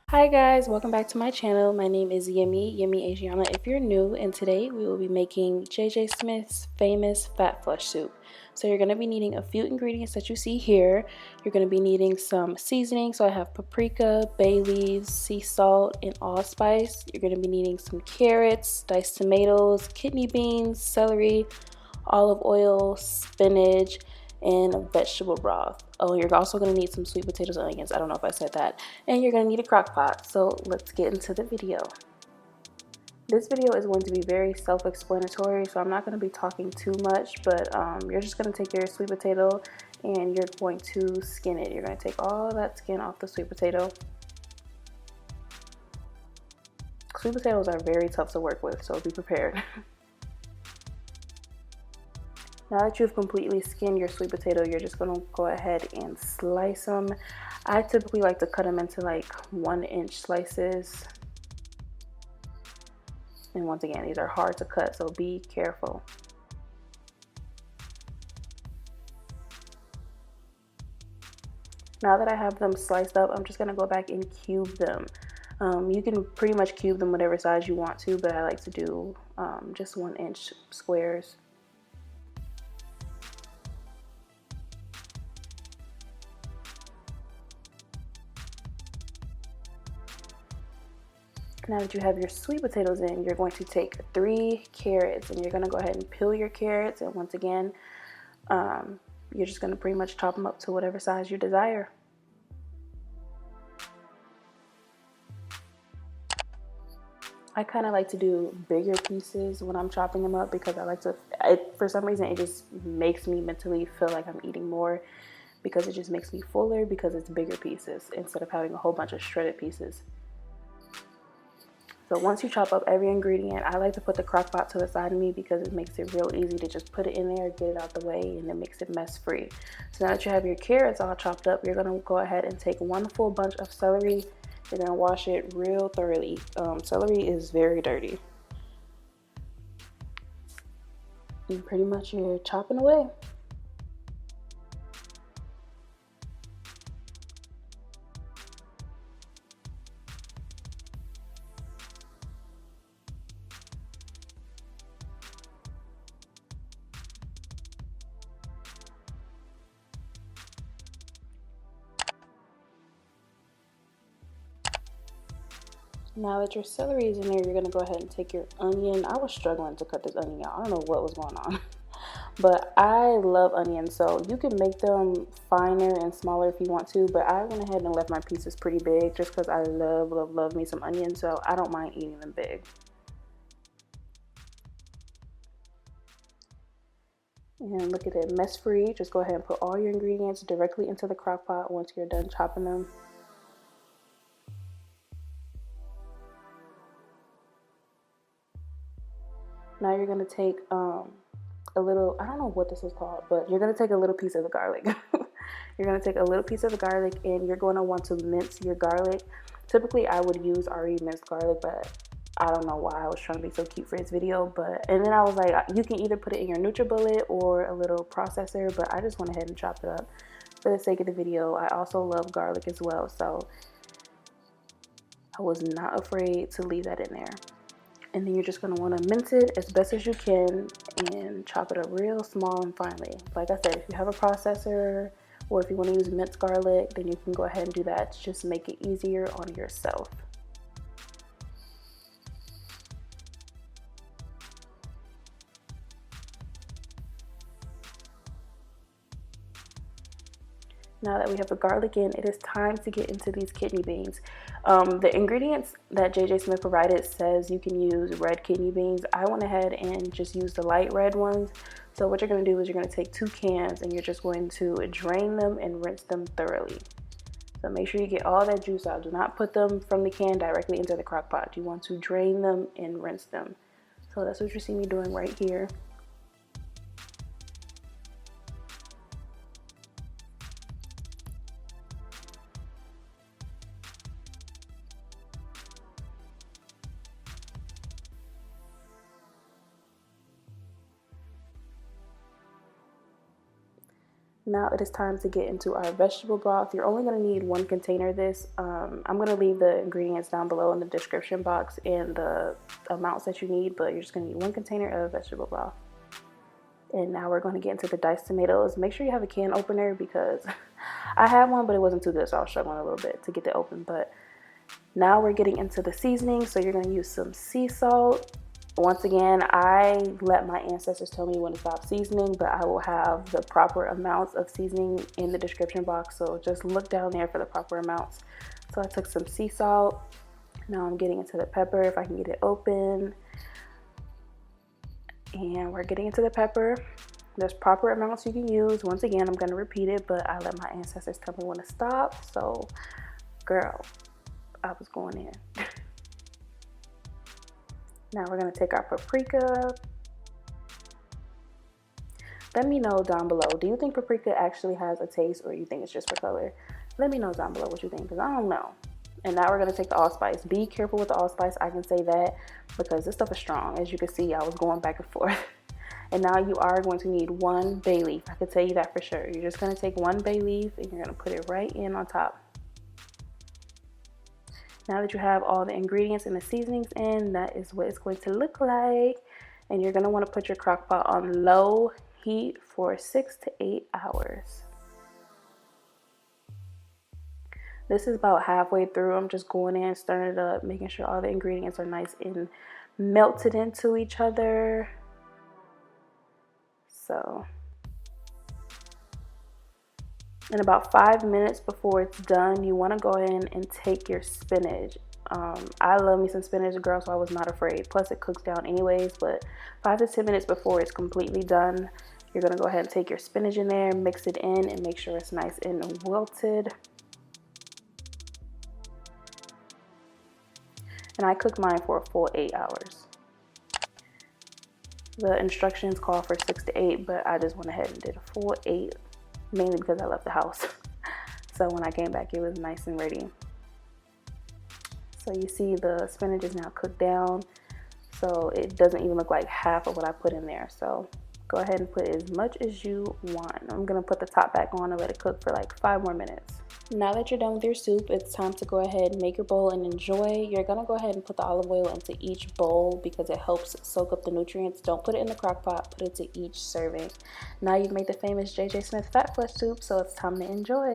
Hi guys, welcome back to my channel. My name is Yemi Asiana if you're new, and today we will be making JJ Smith's famous fat flush soup. So you're going to be needing a few ingredients that you see here. You're going to be needing some seasoning, so I have paprika, bay leaves, sea salt, and allspice. You're going to be needing some carrots, diced tomatoes, kidney beans, celery, olive oil, spinach, and vegetable broth. Oh, you're also going to need some sweet potatoes and onions. I don't know if I said that. And you're going to need a crock pot. So let's get into the video. This video is going to be very self-explanatory, so I'm not going to be talking too much, but you're just going to take your sweet potato and you're going to skin it. You're going to take all that skin off the sweet potato. Sweet potatoes are very tough to work with, so be prepared. Now that you've completely skinned your sweet potato, you're just going to go ahead and slice them. I typically like to cut them into like 1-inch slices. And once again, these are hard to cut, so be careful. Now that I have them sliced up, I'm just going to go back and cube them. You can pretty much cube them whatever size you want to, but I like to do just 1-inch squares. Now that you have your sweet potatoes in, you're going to take 3 carrots and you're going to go ahead and peel your carrots. And once again, you're just going to pretty much chop them up to whatever size you desire. I kind of like to do bigger pieces when I'm chopping them up because I like to, for some reason, it just makes me mentally feel like I'm eating more because it just makes me fuller because it's bigger pieces instead of having a whole bunch of shredded pieces. So once you chop up every ingredient, I like to put the crock pot to the side of me because it makes it real easy to just put it in there, get it out the way, and it makes it mess free. So now that you have your carrots all chopped up, you're gonna go ahead and take 1 full bunch of celery. You're gonna wash it real thoroughly. Celery is very dirty. And pretty much you're chopping away. Now that your celery is in there, you're gonna go ahead and take your onion. I was struggling to cut this onion out. I don't know what was going on. But I love onions, so you can make them finer and smaller if you want to, but I went ahead and left my pieces pretty big just because I love me some onions, so I don't mind eating them big. And look at it, mess free. Just go ahead and put all your ingredients directly into the crock pot once you're done chopping them. Now you're gonna take a little, I don't know what this is called, but you're gonna take a little piece of the garlic. You're gonna take a little piece of the garlic and you're gonna want to mince your garlic. Typically I would use already minced garlic, but I don't know why I was trying to be so cute for this video. And then I was like, you can either put it in your NutriBullet or a little processor, but I just went ahead and chopped it up for the sake of the video. I also love garlic as well, so I was not afraid to leave that in there. And then you're just going to want to mince it as best as you can and chop it up real small and finely. Like I said, if you have a processor or if you want to use minced garlic, then you can go ahead and do that to just make it easier on yourself. Now that we have the garlic in, it is time to get into these kidney beans. The ingredients that JJ Smith provided says you can use red kidney beans. I went ahead and just used the light red ones. So what you're going to do is you're going to take 2 cans and you're just going to drain them and rinse them thoroughly. So make sure you get all that juice out. Do not put them from the can directly into the crock pot. You want to drain them and rinse them. So that's what you see me doing right here. Now it is time to get into our vegetable broth. You're only going to need 1 container of this. I'm going to leave the ingredients down below in the description box and the amounts that you need, but you're just going to need 1 container of vegetable broth. And now we're going to get into the diced tomatoes. Make sure you have a can opener because I had one, but it wasn't too good, so I was struggling a little bit to get it open. But now we're getting into the seasoning. So you're going to use some sea salt. Once again, I let my ancestors tell me when to stop seasoning, but I will have the proper amounts of seasoning in the description box. So just look down there for the proper amounts. So I took some sea salt. Now I'm getting into the pepper, if I can get it open. And we're getting into the pepper. There's proper amounts you can use. Once again, I'm going to repeat it, but I let my ancestors tell me when to stop. So, girl, I was going in. Now we're going to take our paprika. Let me know down below. Do you think paprika actually has a taste, or you think it's just for color? Let me know down below what you think, because I don't know. And now we're going to take the allspice. Be careful with the allspice. I can say that because this stuff is strong. As you can see, I was going back and forth. And now you are going to need 1 bay leaf. I can tell you that for sure. You're just going to take 1 bay leaf and you're going to put it right in on top. Now that you have all the ingredients and the seasonings in, that is what it's going to look like. And you're going to want to put your crock pot on low heat for 6 to 8 hours. This is about halfway through. I'm just going in, stirring it up, making sure all the ingredients are nice and melted into each other. So, in about 5 minutes before it's done, you want to go in and take your spinach. I love me some spinach, girl, so I was not afraid. Plus, it cooks down anyways, but 5 to 10 minutes before it's completely done, you're going to go ahead and take your spinach in there, mix it in, and make sure it's nice and wilted. And I cooked mine for a full 8 hours. The instructions call for 6 to 8, but I just went ahead and did a full 8, mainly because I left the house. So when I came back, it was nice and ready. So you see the spinach is now cooked down. So it doesn't even look like half of what I put in there. So go ahead and put as much as you want. I'm gonna put the top back on and let it cook for like 5 more minutes. Now that you're done with your soup, it's time to go ahead and make your bowl and enjoy. You're gonna go ahead and put the olive oil into each bowl because it helps soak up the nutrients. Don't put it in the crock pot, put it to each serving. Now you've made the famous JJ Smith fat flesh soup, so it's time to enjoy.